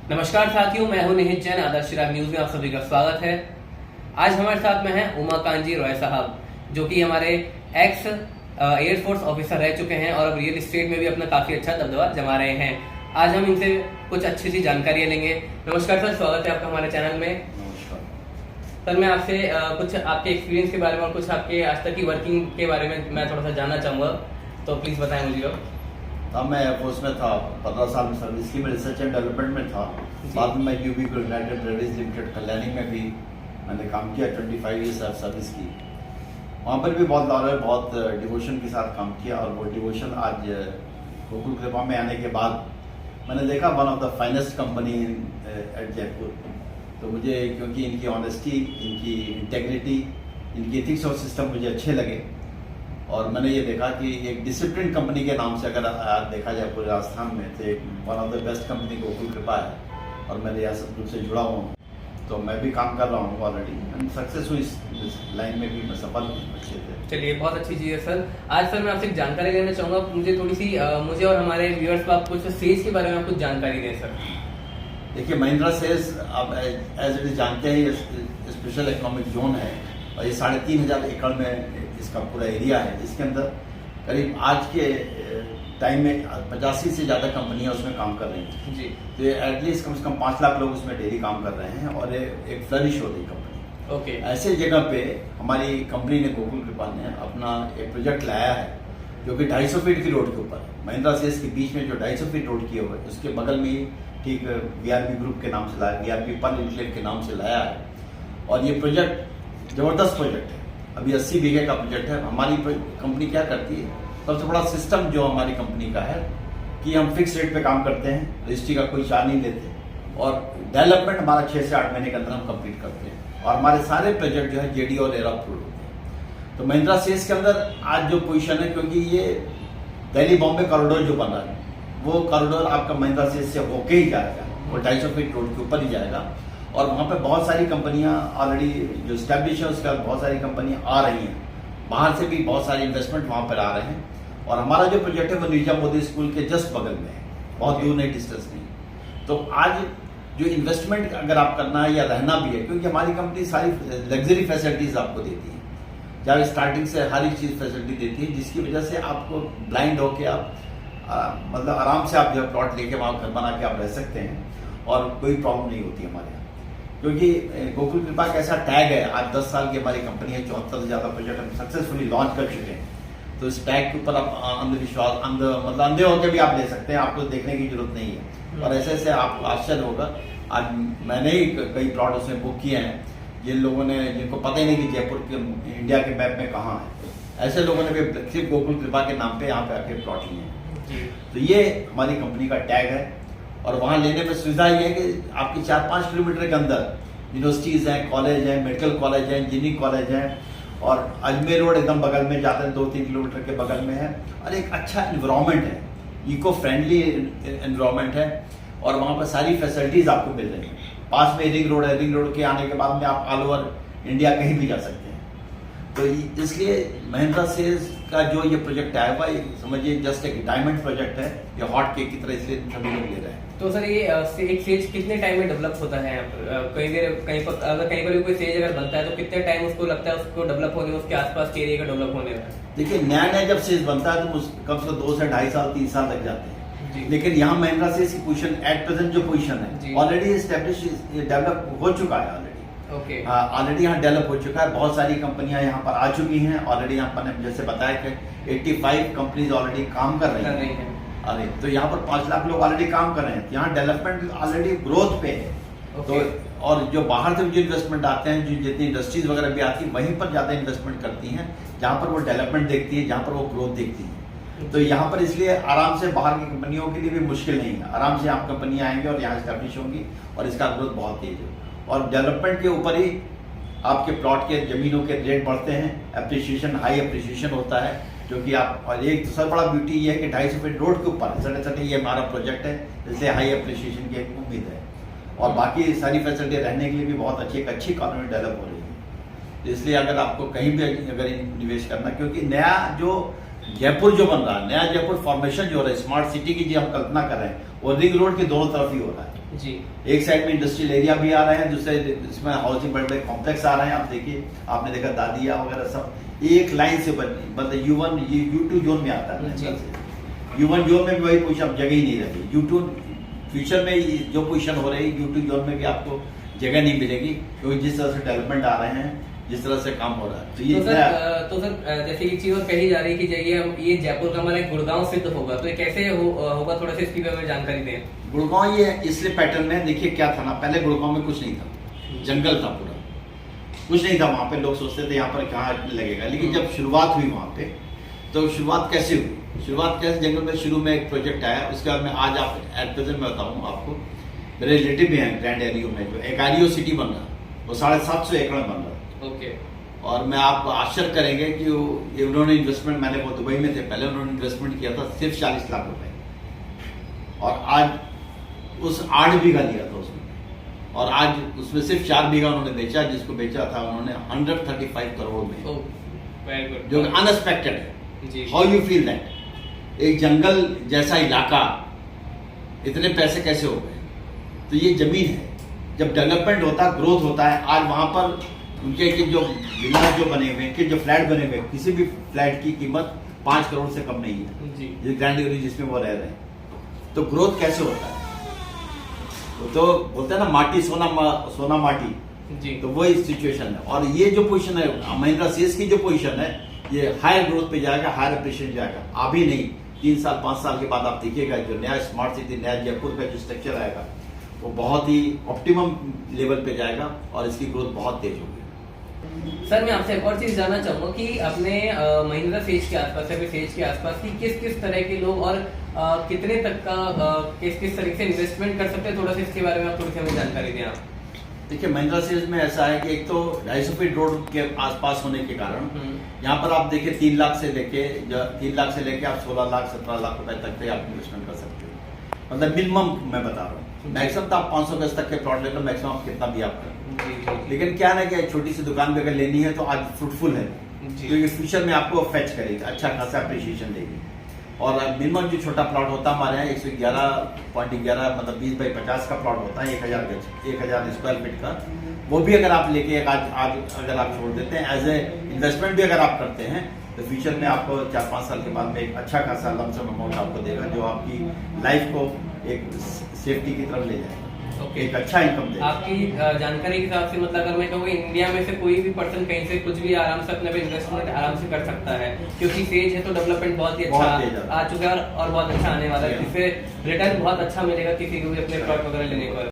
नमस्कार साथियों, मैं हूं निहित जैन। आदर्श चिराग न्यूज में आप सभी का स्वागत है। आज हमारे साथ में हैं उमाकांत जी रॉय साहब, जो कि हमारे एक्स एयरफोर्स ऑफिसर रह चुके हैं और अब रियल एस्टेट में भी अपना काफी अच्छा दबदबा जमा रहे हैं। आज हम इनसे कुछ अच्छी सी जानकारियां लेंगे। नमस्कार सर, स्वागत है आपका हमारे चैनल में। नमस्कार सर, मैं आपसे कुछ आपके एक्सपीरियंस के बारे में और कुछ आपके आज तक की वर्किंग के बारे में मैं थोड़ा सा जानना चाहूंगा, तो प्लीज बताएं मुझे। तब मैं एयरफोर्स में था, 15 साल में सर्विस की। मैं रिसर्च एंड डेवलपमेंट में था। बाद में मैं यूबी को यूनाइटेड ब्रेवरीज लिमिटेड कल्याणी में भी मैंने काम किया। 25 ईयर्स सर्विस की। वहाँ पर भी बहुत लॉयल, बहुत डिवोशन के साथ काम किया। और वो डिवोशन आज गोकुल कृपा में आने के बाद मैंने देखा one of the finest company at Jaipur. तो मुझे, क्योंकि इनकी ऑनेस्टी, इनकी इंटेग्रिटी, इनकी एथिक्स और सिस्टम मुझे अच्छे लगे। और मैंने ये देखा कि एक डिसिप्लिन कंपनी के नाम से अगर देखा जाए पूरे राजस्थान में, तो एक one of the best company Gokul कृपा है। और मैं रियासत ग्रुप से जुड़ा हुआ हूँ, तो मैं भी काम कर रहा हूँ ऑलरेडी। एंड सक्सेस हुई इस लाइन में भी, मैं सफल हूँ अच्छे से। चलिए, बहुत अच्छी चीज़ है सर। आज सर मैं आपसे एक जानकारी लेना चाहूँगा। मुझे थोड़ी सी मुझे और हमारे व्यूअर्स को आप कुछ सेज के बारे में कुछ जानकारी दें सर। देखिए, महिंद्रा सेज आप एज इट इज जानते हैं, ये स्पेशल इकोनॉमिक जोन है और ये 3,500 एकड़ में इसका पूरा एरिया है। इसके अंदर करीब आज के टाइम में 85 से ज़्यादा कंपनियां उसमें काम कर रही हैं जी। तो एटलीस्ट कम से कम 5 लाख लोग उसमें डेली काम कर रहे हैं और एक फ्लरिश हो रही कंपनी। ओके। ऐसे जगह पे हमारी कंपनी ने, गोकुल कृपा ने, अपना एक प्रोजेक्ट लाया है जो कि 250 फीट की रोड के ऊपर है। महिंद्रा सेज के बीच में जो 250 फीट रोड किए हुए, उसके बगल में ही ठीक वीआरपी ग्रुप के नाम से लाया, वीआरपी पर्ल इनक्लेव के नाम से लाया है। और ये प्रोजेक्ट जबरदस्त प्रोजेक्ट है। अभी 80 बीघे का प्रोजेक्ट है। हमारी कंपनी क्या करती है, सबसे बड़ा सिस्टम जो हमारी कंपनी का है कि हम फिक्स रेट पे काम करते हैं, रजिस्ट्री का कोई चार्ज नहीं लेते और डेवलपमेंट हमारा 6 से 8 महीने के अंदर हम कंप्लीट करते हैं। और हमारे सारे प्रोजेक्ट जो है जेडी और एरा अप्रूव्ड होते हैं। तो महिंद्रा सेज के अंदर आज जो पोजीशन है, क्योंकि ये दिल्ली बॉम्बे कॉरिडोर जो बन रहा है, वो कॉरिडोर आपका महिंद्रा सेज से होके ही जाएगा, वो 250 फीट रोड के ऊपर ही जाएगा। और वहाँ पे बहुत सारी कंपनियां ऑलरेडी जो स्टैब्लिश है, उसका बहुत सारी कंपनियां आ रही हैं। बाहर से भी बहुत सारे इन्वेस्टमेंट वहाँ पर आ रहे हैं। और हमारा जो प्रोजेक्ट है वो नीरजा मोदी स्कूल के जस्ट बगल में है, बहुत दूर नहीं, डिस्टेंस नहीं। तो आज जो इन्वेस्टमेंट अगर आप करना है या रहना भी है, क्योंकि हमारी कंपनी सारी लग्जरी फैसिलिटीज आपको देती है, जहाँ स्टार्टिंग से हर एक चीज़ फैसिलिटी देती है, जिसकी वजह से आपको ब्लाइंड होके आप मतलब आराम से आप जो प्लॉट लेके वहाँ घर बना के आप रह सकते हैं और कोई प्रॉब्लम नहीं होती हमारे यहाँ। क्योंकि गोकुल कृपा का ऐसा टैग है, आज 10 साल की हमारी कंपनी है, 74 से ज़्यादा प्रोजेक्ट हम सक्सेसफुली लॉन्च कर चुके हैं। तो इस टैग के ऊपर आप अंधविश्वास मतलब अंधे होकर भी आप ले सकते हैं, आपको देखने की जरूरत नहीं है। और ऐसे ऐसे आपको आश्चर्य होगा। आज मैंने ही कई प्लॉट उसमें बुक किए हैं जिन लोगों ने, जिनको पता ही नहीं कि जयपुर के इंडिया के मैप में कहाँ है, ऐसे लोगों ने भी सिर्फ गोकुल कृपा के नाम पे यहाँ पे आके प्लॉट लिए हैं। तो ये हमारी कंपनी का टैग है। और वहाँ लेने में सुविधा ये है कि आपकी 4-5 किलोमीटर के अंदर यूनिवर्सिटीज़ हैं, कॉलेज हैं, मेडिकल कॉलेज हैं, इंजीनियरिंग कॉलेज हैं। और अजमेर रोड एकदम बगल में जाते हैं, 2-3 किलोमीटर के बगल में है। और एक अच्छा इन्वायरमेंट है, इको फ्रेंडली इन्वायरमेंट है। और वहाँ पर सारी फैसिलिटीज़ आपको मिल रही हैं। पास में रिंग रोड है, रिंग रोड के आने के बाद में आप ऑल ओवर इंडिया कहीं भी जा सकते हैं। तो इसलिए महिंद्रा सेज का जो ये प्रोजेक्ट आया हुआ, ये समझिए जस्ट एक डायमंड प्रोजेक्ट है, ये हॉट केक की तरह, इसलिए सभी लोग ले रहे हैं। तो सर, ये एक सेज कितने टाइम में डेवलप होता है? कहीं पर कोई सेज अगर बनता है तो कितने टाइम उसको लगता है उसको डेवलप होने में, उसके आसपास के एरिया का डेवलप होने में? देखिए, नया जब सेज बनता है तो कम से कम 2 से 2.5 साल 3 साल लग जाते हैं। लेकिन यहाँ महिंद्रा सेज की पोजीशन एट प्रेजेंट जो पोजीशन है, ऑलरेडी एस्टेब्लिश, डेवलप हो चुका है ऑलरेडी। ओके। ऑलरेडी यहाँ डेवलप हो चुका है। बहुत सारी कंपनियां यहाँ पर आ चुकी हैं ऑलरेडी। यहाँ पर जैसे बताया कि 85 कंपनीज ऑलरेडी काम कर रही हैं। अरे तो यहाँ पर 5 लाख लोग ऑलरेडी काम कर रहे हैं। यहाँ डेवलपमेंट ऑलरेडी ग्रोथ पे है। तो और जो बाहर से जो इन्वेस्टमेंट आते हैं, जो जितनी इंडस्ट्रीज वगैरह भी आती है, वहीं पर ज्यादा इन्वेस्टमेंट करती हैं, जहाँ पर वो डेवलपमेंट देखती है, जहाँ पर वो ग्रोथ देखती है। तो यहाँ पर इसलिए आराम से बाहर की कंपनियों के लिए भी मुश्किल नहीं है। आराम से आप कंपनियां आएंगे और यहाँ स्टैब्लिश होंगी और इसका ग्रोथ बहुत तेज है। और डेवलपमेंट के ऊपर ही आपके प्लॉट के जमीनों के रेट बढ़ते हैं, एप्रिसिएशन, हाई एप्रिसिएशन होता है। जो कि आप, और एक सबसे बड़ा ब्यूटी ये है कि 250 फीट रोड के ऊपर सटे ये हमारा प्रोजेक्ट है, इसलिए हाई एप्रिसिएशन की एक उम्मीद है। और बाकी सारी फैसिलिटी रहने के लिए भी बहुत अच्छी इकॉनमी डेवलप हो रही है। तो इसलिए अगर आपको कहीं भी अगर निवेश करना, क्योंकि नया जो जयपुर जो बन रहा है, नया जयपुर फॉर्मेशन जो हो रहा है, स्मार्ट सिटी की जो हम कल्पना कर रहे हैं, और रिंग रोड के दोनों तरफ ही हो रहा है जी। एक साइड में इंडस्ट्रियल एरिया भी आ रहे हैं, दूसरे इसमें हाउसिंग बड़े बड़े कॉम्प्लेक्स आ रहे हैं। आप देखिए, आपने देखा दादिया वगैरह सब एक लाइन से मतलब U1 U2 जोन में आता है। U1 जोन में भी वही पोजिशन, अब जगह ही नहीं रही। U2 फ्यूचर में जो पोजीशन हो रही है U2 जोन में भी आपको जगह नहीं मिलेगी, क्योंकि जिस तरह से डेवलपमेंट आ रहे हैं, जिस तरह से काम हो रहा है। तो सर जैसे एक चीज और कही जा रही है कि ये जयपुर का हमारा एक गुड़गांव सिद्ध होगा, तो ये कैसे होगा, थोड़ा सा इसकी हमें जानकारी दें। गुड़गांव ये इसलिए पैटर्न में, देखिए क्या था ना, पहले गुड़गांव में कुछ नहीं था, जंगल था पूरा, कुछ नहीं था वहाँ पे। लोग सोचते थे यहाँ पर कहाँ लगेगा, लेकिन जब शुरुआत हुई वहाँ पे, तो शुरुआत कैसे हुई, शुरुआत कैसे, जंगल में शुरू में एक प्रोजेक्ट आया, उसके बाद में आज आप एट प्रेजेंट में बताऊँ आपको, मेरे रिलेटिव भी हैं ग्रैंड एरियो में, जो एकारियो सिटी बन रहा है, वो 750 एकड़ में बन रहा है। ओके। और मैं आप आश्चर्य करेंगे कि उन्होंने इन्वेस्टमेंट, मैंने वो दुबई में थे पहले, उन्होंने इन्वेस्टमेंट किया था सिर्फ 40 लाख रुपए, और आज उस 8 बीघा लिया था उसमें, और आज उसमें सिर्फ 4 बीघा उन्होंने बेचा, जिसको बेचा था उन्होंने 135 करोड़ में, वेरी गुड, जो अनएक्सपेक्टेड है। जी। हाउ यू फील दैट, एक जंगल जैसा इलाका, इतने पैसे कैसे हो गए। तो ये जमीन है, जब डेवलपमेंट होता है, ग्रोथ होता है। आज वहां पर उनके जो विला जो बने हुए हैं, जो फ्लैट बने हुए हैं, किसी भी फ्लैट की कीमत 5 करोड़ से कम नहीं है जी। ये ग्रैंड एरिया जिसमें वो रह रहे हैं। तो ग्रोथ कैसे होता है, तो बोलते हैं ना, माटी सोना माटी जी। तो वही सिचुएशन है। और ये जो पोजीशन है महिंद्रा सीएस की, जो पोजीशन है, ये हायर ग्रोथ पे जाएगा, हायर अप्रिशिएशन जाएगा। अभी नहीं, 3 साल 5 साल के बाद आप देखिएगा, जो नया स्मार्ट सिटी, नया जयपुर का जो स्ट्रक्चर आएगा, वो बहुत ही ऑप्टिमम लेवल पे जाएगा, और इसकी ग्रोथ बहुत तेज होगी। सर मैं आपसे एक और चीज जानना चाहूंगा कि अपने महिंद्रा सेज के आसपास या फिर सेज के आसपास की किस किस तरह के लोग और कितने तक का किस किस तरीके से इन्वेस्टमेंट कर सकते हैं, थोड़ा सा इसके बारे में आप थोड़ी सी हमें जानकारी दें आप। देखिए, महिंद्रा सीरीज में ऐसा है कि एक तो 250 फीट रोड के आसपास होने के कारण यहाँ पर आप देखिए 3 लाख से लेके आप 16 लाख 17 लाख रुपए तक पे आप इन्वेस्टमेंट कर सकते हो। मतलब मिनिमम मैं बता रहा हूँ, मैक्सिमम तो आप 500 गज तक के प्लॉट ले लो, मैक्सिमम आप कितना भी आप करें। लेकिन क्या ना कि छोटी सी दुकान भी अगर लेनी है तो आज फ्रूटफुल है, तो ये फ्यूचर में आपको फेच करेगी, अच्छा खासा अप्रिशिएशन देगी। और मिनिमम जो छोटा प्लॉट होता है हमारे यहाँ 111.11 मतलब 20 बाई 50 का प्लॉट होता है, 1000 स्क्वायर फीट का। वो भी अगर आप लेके आज अगर आप छोड़ देते हैं, एज ए इन्वेस्टमेंट भी अगर आप करते हैं, तो फ्यूचर में आपको 4-5 साल के बाद में एक अच्छा खासा लमसम अमाउंट आपको देगा, जो आपकी लाइफ को एक सेफ्टी की तरफ ले जाएगा। ओके। एक अच्छा इनकम देगा। आपकी जानकारी के हिसाब से मतलब अगर मैं कहूँ इंडिया में से कोई भी पर्सन कहीं से कुछ भी आराम से अपने पे इन्वेस्टमेंट आराम से कर सकता है, क्योंकि सेज है तो डेवलपमेंट बहुत ही अच्छा आ चुका है और बहुत अच्छा आने वाला है, जिससे रिटर्न बहुत अच्छा मिलेगा किसी को भी अपने प्लॉट वगैरह लेने पर।